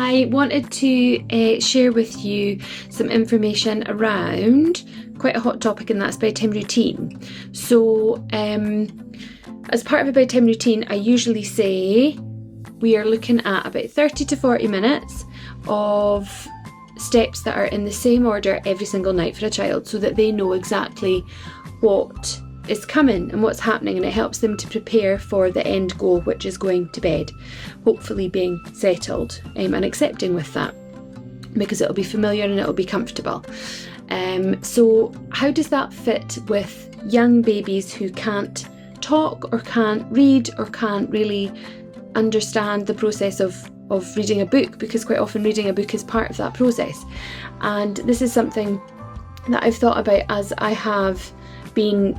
I wanted to share with you some information around quite a hot topic, and that's bedtime routine. So as part of a bedtime routine, I usually say we are looking at about 30 to 40 minutes of steps that are in the same order every single night for a child, so that they know exactly what is coming and what's happening, and it helps them to prepare for the end goal, which is going to bed, hopefully being settled and accepting with that, because it'll be familiar and it'll be comfortable. So how does that fit with young babies who can't talk or can't read or can't really understand the process of reading a book, because quite often reading a book is part of that process? And this is something that I've thought about as I have been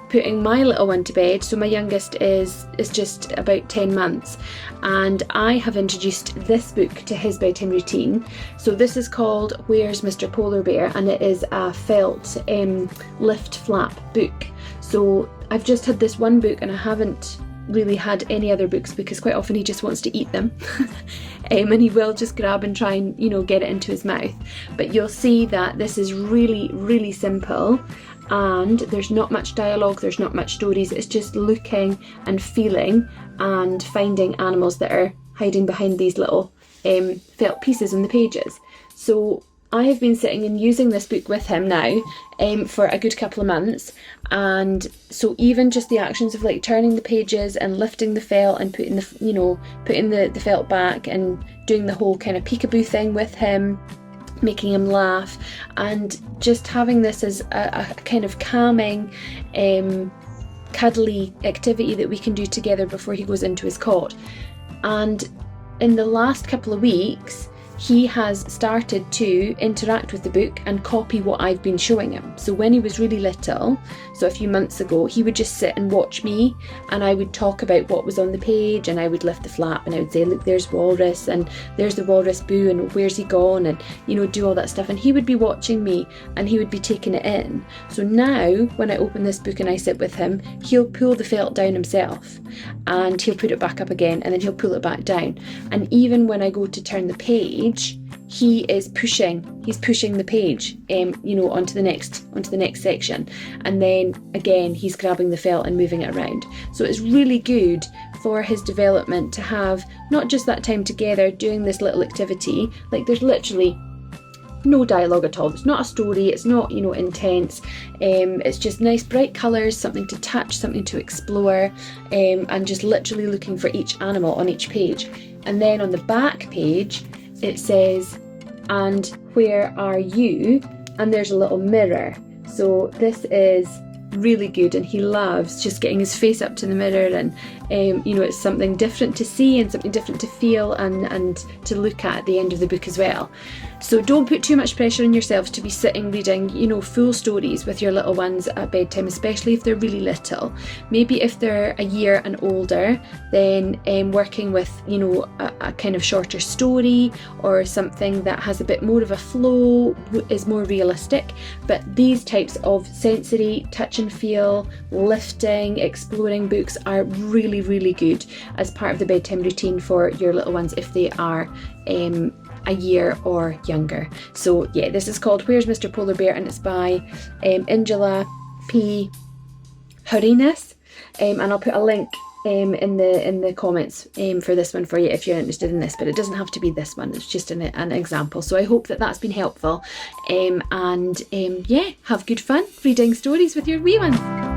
putting my little one to bed. So my youngest is just about 10 months, and I have introduced this book to his bedtime routine. So this is called Where's Mr. Polar Bear, and it is a felt lift flap book. So I've just had this one book, and I haven't really had any other books, because quite often he just wants to eat them and he will just grab and try and get it into his mouth. But you'll see that this is really simple, and there's not much dialogue, there's not much stories. It's just looking and feeling and finding animals that are hiding behind these little felt pieces in the pages. So I have been sitting and using this book with him now for a good couple of months, and so even just the actions of like turning the pages and lifting the felt and putting the felt back and doing the whole kind of peekaboo thing with him, making him laugh, and just having this as a kind of calming, cuddly activity that we can do together before he goes into his cot. And in the last couple of weeks, he has started to interact with the book and copy what I've been showing him. So when he was really little, so a few months ago, he would just sit and watch me, and I would talk about what was on the page, and I would lift the flap and I would say, look, there's Walrus, and there's the Walrus Boo, and where's he gone, and do all that stuff. And he would be watching me and he would be taking it in. So now when I open this book and I sit with him, he'll pull the felt down himself, and he'll put it back up again, and then he'll pull it back down. And even when I go to turn the page, he is pushing the page onto the next section, and then again he's grabbing the felt and moving it around. So it's really good for his development to have not just that time together doing this little activity. Like, there's literally no dialogue at all, it's not a story, it's not intense, it's just nice bright colours, something to touch, something to explore, and just literally looking for each animal on each page. And then on the back page it says, and where are you? And there's a little mirror. So this is really good, and he loves just getting his face up to the mirror, and it's something different to see and something different to feel and to look at the end of the book as well. So don't put too much pressure on yourselves to be sitting reading full stories with your little ones at bedtime, especially if they're really little. Maybe if they're a year and older, then working with a kind of shorter story or something that has a bit more of a flow is more realistic. But these types of sensory, touch and feel, lifting, exploring books are really good as part of the bedtime routine for your little ones if they are a year or younger. So yeah, this is called Where's Mr. Polar Bear, and it's by Angela P. Hurriness, and I'll put a link in the comments for this one for you if you're interested in this, but it doesn't have to be this one, it's just an example. So I hope that's been helpful, and yeah, have good fun reading stories with your wee ones.